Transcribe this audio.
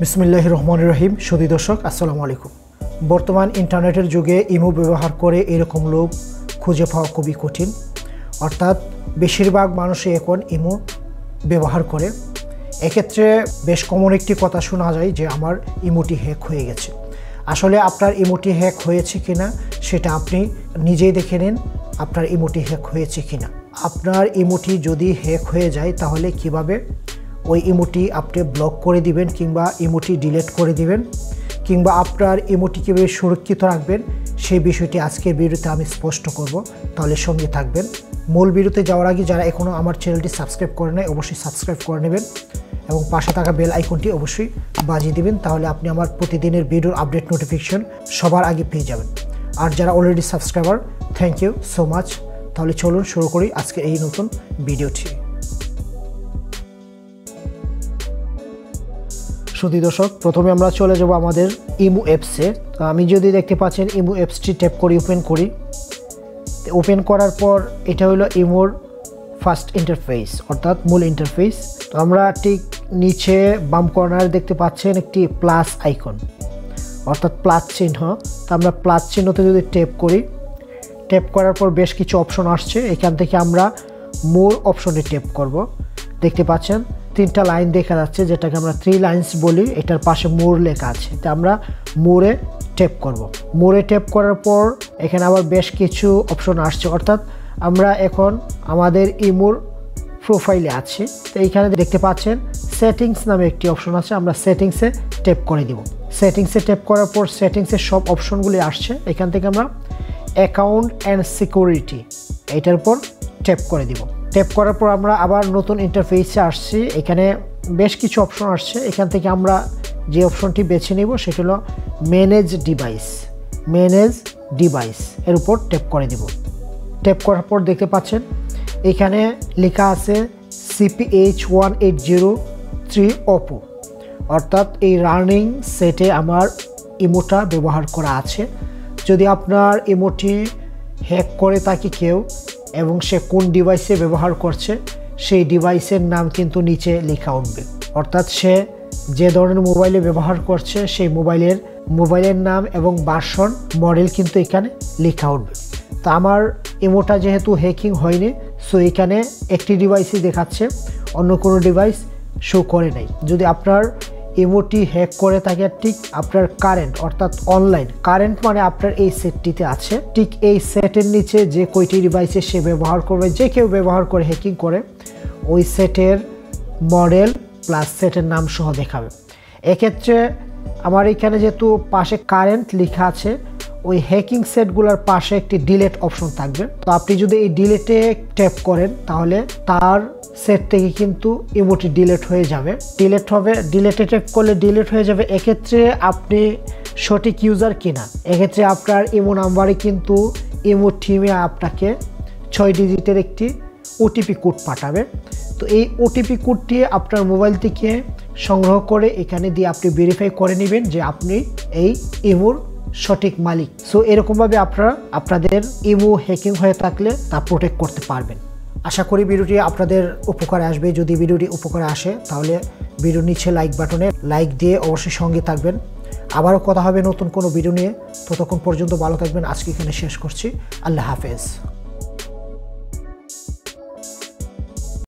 বিসমিল্লাহির রহমানির রহিম। সুধী দর্শক, আসসালামু আলাইকুম। বর্তমান ইন্টারনেটের যুগে ইমো ব্যবহার করে এরকম লোক খুঁজে পাওয়া খুবই কঠিন। অর্থাৎ বেশিরভাগ মানুষই এখন ইমো ব্যবহার করে। এক্ষেত্রে বেশ কমন একটি কথা শোনা যায় যে আমার ইমোটি হ্যাক হয়ে গেছে। আসলে আপনার ইমোটি হ্যাক হয়েছে কিনা সেটা আপনি নিজেই দেখে নিন, আপনার ইমোটি হ্যাক হয়েছে কিনা। আপনার ইমোটি যদি হ্যাক হয়ে যায় তাহলে কিভাবে ওই ইমোটি আপনি ব্লক করে দিবেন কিংবা ইমোটি ডিলিট করে দিবেন কিংবা আপনার ইমোটি কীভাবে সুরক্ষিত রাখবেন সেই বিষয়টি আজকের ভিডিওতে আমি স্পষ্ট করব, তাহলে সঙ্গে থাকবেন। মূল ভিডিওতে যাওয়ার আগে যারা এখনও আমার চ্যানেলটি সাবস্ক্রাইব করে নেয় অবশ্যই সাবস্ক্রাইব করে নেবেন এবং পাশে থাকা বেল আইকনটি অবশ্যই বাজিয়ে দিবেন, তাহলে আপনি আমার প্রতিদিনের ভিডিওর আপডেট নোটিফিকেশন সবার আগে পেয়ে যাবেন। আর যারা already subscriber, thank you so much. তাহলে চলুন শুরু করি আজকের এই নতুন ভিডিওটি। সুধী দর্শক, প্রথমে আমরা চলে যাব আমাদের ইমো অ্যাপসে। তো আমি যদি দেখতে পাচ্ছেন ইমো অ্যাপসটি ট্যাপ করি, ওপেন করি। ওপেন করার পর এটা হলো ইমোর ফার্স্ট ইন্টারফেস অর্থাৎ মূল ইন্টারফেস। তো আমরা ঠিক নিচে বাম কর্নারে দেখতে পাচ্ছেন একটি প্লাস আইকন অর্থাৎ প্লাস চিহ্ন। তো আমরা প্লাস চিহ্নতে যদি ট্যাপ করি, ট্যাপ করার পর বেশ কিছু অপশন আসছে। এখান থেকে আমরা মোর অপশনে ট্যাপ করব। দেখতে পাচ্ছেন তিনটা লাইন দেখা যাচ্ছে, যেটাকে আমরা 3 লাইন্স বলি। এটার পাশে মোর লেখা আছে, তো আমরা মোরে ট্যাপ করব। মোরে ট্যাপ করার পর এখানে আবার বেশ কিছু অপশন আসছে, অর্থাৎ আমরা এখন আমাদের ইমোর প্রোফাইলে আছি। তো এইখানে দেখতে পাচ্ছেন সেটিংস নামে একটি অপশন আছে, আমরা সেটিংসে ট্যাপ করে দিব। সেটিংসে ট্যাপ করার পর সেটিংসের সব অপশনগুলি আসছে। এখান থেকে আমরা অ্যাকাউন্ট অ্যান্ড সিকিউরিটি এটার উপর ট্যাপ করে দিব। ট্যাপ করার পর আমরা আবার নতুন ইন্টারফেসে আসছি। এখানে বেশ কিছু অপশন আসছে। এখান থেকে আমরা যে অপশনটি বেছে নেব সেটা হলো ম্যানেজ ডিভাইস। ম্যানেজ ডিভাইস এর উপর ট্যাপ করে দিব। ট্যাপ করার পর দেখতে পাচ্ছেন এখানে লেখা আছে CPH1803 ওপো, অর্থাৎ এই রানিং সেটে আমার ইমোটা ব্যবহার করা আছে। যদি আপনার ইমোটি হ্যাক করে থাকে কেউ এবং সে কোন ডিভাইসে ব্যবহার করছে সেই ডিভাইসের নাম কিন্তু নিচে লেখা উঠবে, অর্থাৎ সে যে ধরনের মোবাইলে ব্যবহার করছে সেই মোবাইলের নাম এবং ভার্সন মডেল কিন্তু এখানে লেখা উঠবে। তো আমার ইমোটা যেহেতু হ্যাকিং হয়নি, সো এখানে একটি ডিভাইসই দেখাচ্ছে, অন্য কোনো ডিভাইস শো করে নাই। যদি আপনার ইমোটি হ্যাক করে থাকে ঠিক আপনার কারেন্ট অর্থাৎ অনলাইন কারেন্ট মানে আপনার এই সেটটিতে আছে, ঠিক এই সেটের নিচে যে কয়টি ডিভাইসে সে ব্যবহার করবে, যে কেউ ব্যবহার করে হ্যাকিং করে ওই সেটের মডেল প্লাস সেটের নাম সহ দেখাবে। এক্ষেত্রে আমার এখানে যেহেতু পাশে কারেন্ট লেখা আছে, ওই হ্যাকিং সেটগুলোর পাশে একটি ডিলিট অপশন থাকবে। তো আপনি যদি এই ডিলিটে ট্যাপ করেন তাহলে তার সেট থেকে কিন্তু ইমোটি ডিলিট হয়ে যাবে, ডিলিট হবে। ডিলিটে ট্যাপ করলে ডিলিট হয়ে যাবে। এক্ষেত্রে আপনি সঠিক ইউজার কিনা, এক্ষেত্রে আপনার ইমো নাম্বারে কিন্তু ইমো টিমে আপনাকে 6 ডিজিটের একটি ওটিপি কোড পাঠাবে। তো এই ওটিপি কোডটি আপনার মোবাইল থেকে সংগ্রহ করে এখানে দিয়ে আপনি ভেরিফাই করে নেবেন যে আপনি এই ইমোর সঠিক মালিক। সো এরকমভাবে আপনারা আপনাদের ইমো হ্যাকিং হয়ে থাকলে তা প্রোটেক্ট করতে পারবেন। আশা করি ভিডিওটি আপনাদের উপকারে আসবে। যদি ভিডিওটি উপকারে আসে তাহলে ভিডিওর নিচে লাইক বাটনে লাইক দিয়ে অবশ্যই সঙ্গে থাকবেন। আবারও কথা হবে নতুন কোনো ভিডিও নিয়ে। ততক্ষণ পর্যন্ত ভালো থাকবেন। আজকে এখানে শেষ করছি। আল্লাহ হাফেজ।